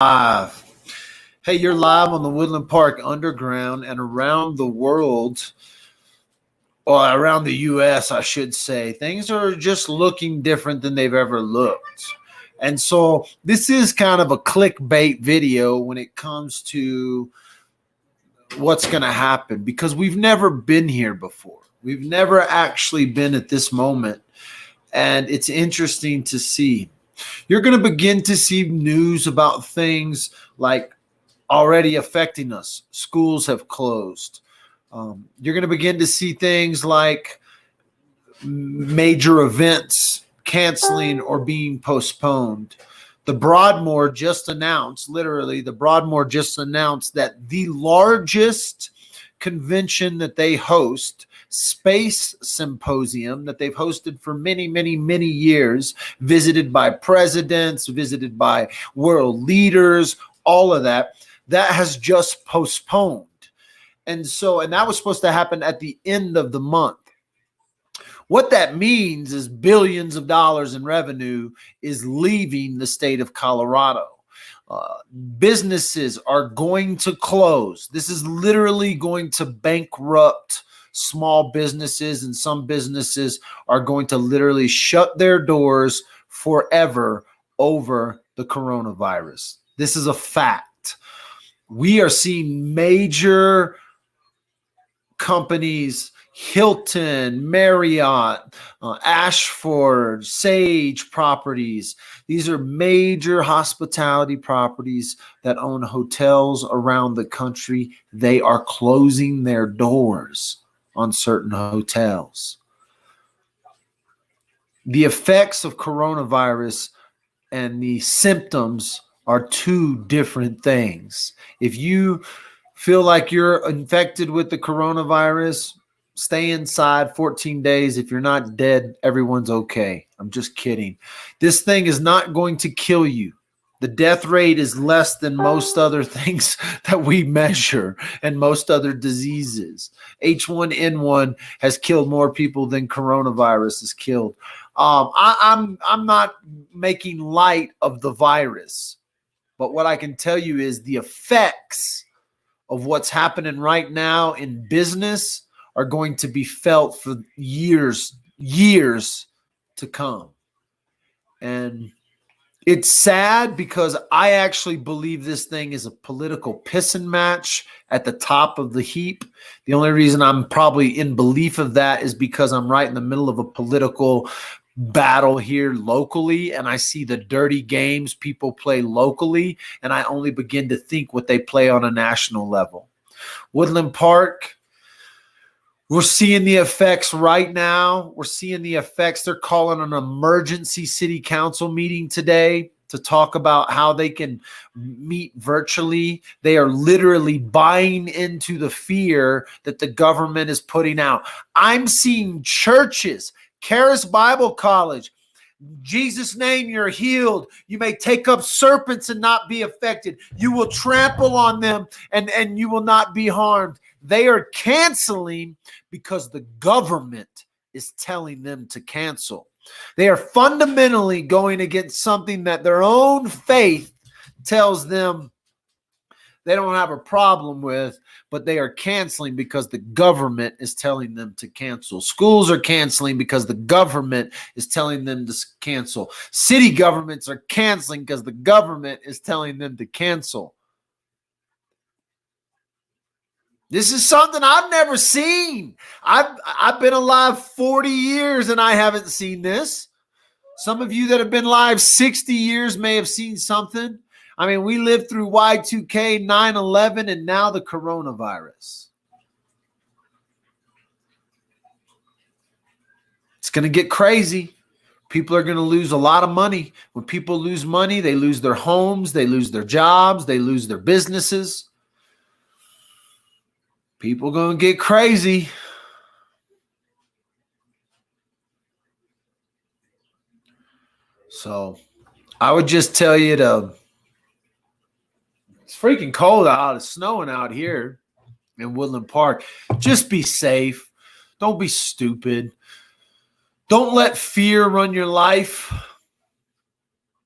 Live. Hey, you're live on the Woodland Park Underground and around the world, or around the U.S., I should say. Things are just looking different than they've ever looked. And so this is kind of a clickbait video when it comes to what's going to happen, because we've never been here before. We've never actually been at this moment. And it's interesting to see. You're going to begin to see news about things like already affecting us. Schools have closed. You're going to begin to see things like major events canceling or being postponed. The Broadmoor just announced, that the largest convention that they host, Space Symposium, that they've hosted for many, many, many years, visited by presidents, visited by world leaders, all of that has just postponed. And that was supposed to happen at the end of the month. What that means is billions of dollars in revenue is leaving the state of Colorado. Businesses are going to close. This is literally going to bankrupt small businesses, and some businesses are going to literally shut their doors forever over the coronavirus. This is a fact. We are seeing major companies, Hilton, Marriott, Ashford, Sage Properties. These are major hospitality properties that own hotels around the country. They are closing their doors on certain hotels. The effects of coronavirus and the symptoms are two different things. If you feel like you're infected with the coronavirus, stay inside 14 days. If you're not dead, everyone's okay. I'm just kidding. This thing is not going to kill you. The death rate is less than most other things that we measure and most other diseases. H1N1 has killed more people than coronavirus has killed. I'm not making light of the virus, but what I can tell you is the effects of what's happening right now in business are going to be felt for years to come. And it's sad because I actually believe this thing is a political pissing match at the top of the heap. The only reason I'm probably in belief of that is because I'm right in the middle of a political battle here locally, and I see the dirty games people play locally, and I only begin to think what they play on a national level. Woodland Park, we're seeing the effects right now. We're seeing the effects. They're calling an emergency city council meeting today to talk about how they can meet virtually. They are literally buying into the fear that the government is putting out. I'm seeing churches, Charis Bible College, Jesus' name, you're healed. You may take up serpents and not be affected. You will trample on them and you will not be harmed. They are canceling because the government is telling them to cancel. They are fundamentally going against something that their own faith tells them they don't have a problem with, but they are canceling because the government is telling them to cancel. Schools are canceling because the government is telling them to cancel. City governments are canceling because the government is telling them to cancel. This is something I've never seen. I've been alive 40 years and I haven't seen this. Some of you that have been alive 60 years may have seen something. I mean, we lived through Y2K, 9/11, and now the coronavirus. It's going to get crazy. People are going to lose a lot of money. When people lose money, they lose their homes, they lose their jobs, they lose their businesses. People are going to get crazy. So I would just tell you it's freaking cold out. It's snowing out here in Woodland Park. Just be safe. Don't be stupid. Don't let fear run your life.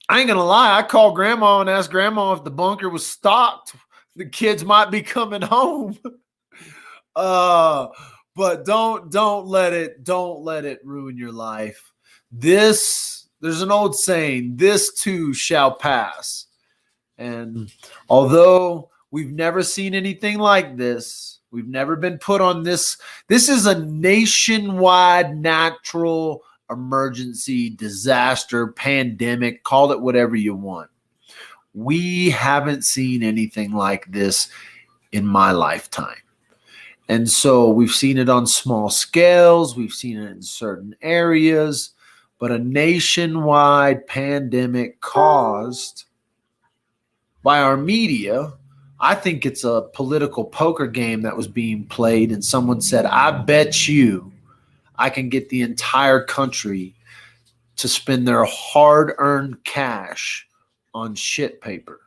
I ain't gonna lie. I called grandma and asked grandma if the bunker was stocked. The kids might be coming home. But don't let it ruin your life. There's an old saying, this too shall pass. And although we've never seen anything like this, we've never been put on this. This is a nationwide natural emergency, disaster, pandemic, call it whatever you want. We haven't seen anything like this in my lifetime. And so we've seen it on small scales, we've seen it in certain areas, but a nationwide pandemic caused by our media. I think it's a political poker game that was being played, and someone said, I bet you I can get the entire country to spend their hard-earned cash on shit paper.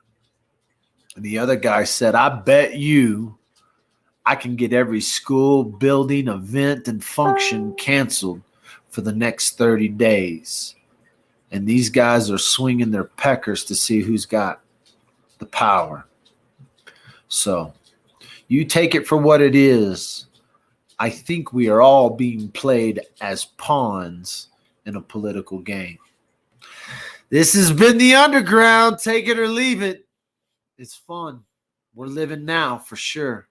And the other guy said, I bet you I can get every school, building, event, and function canceled for the next 30 days. And these guys are swinging their peckers to see who's got the power. So you take it for what it is. I think we are all being played as pawns in a political game. This has been The Underground. Take it or leave it. It's fun. We're living now for sure.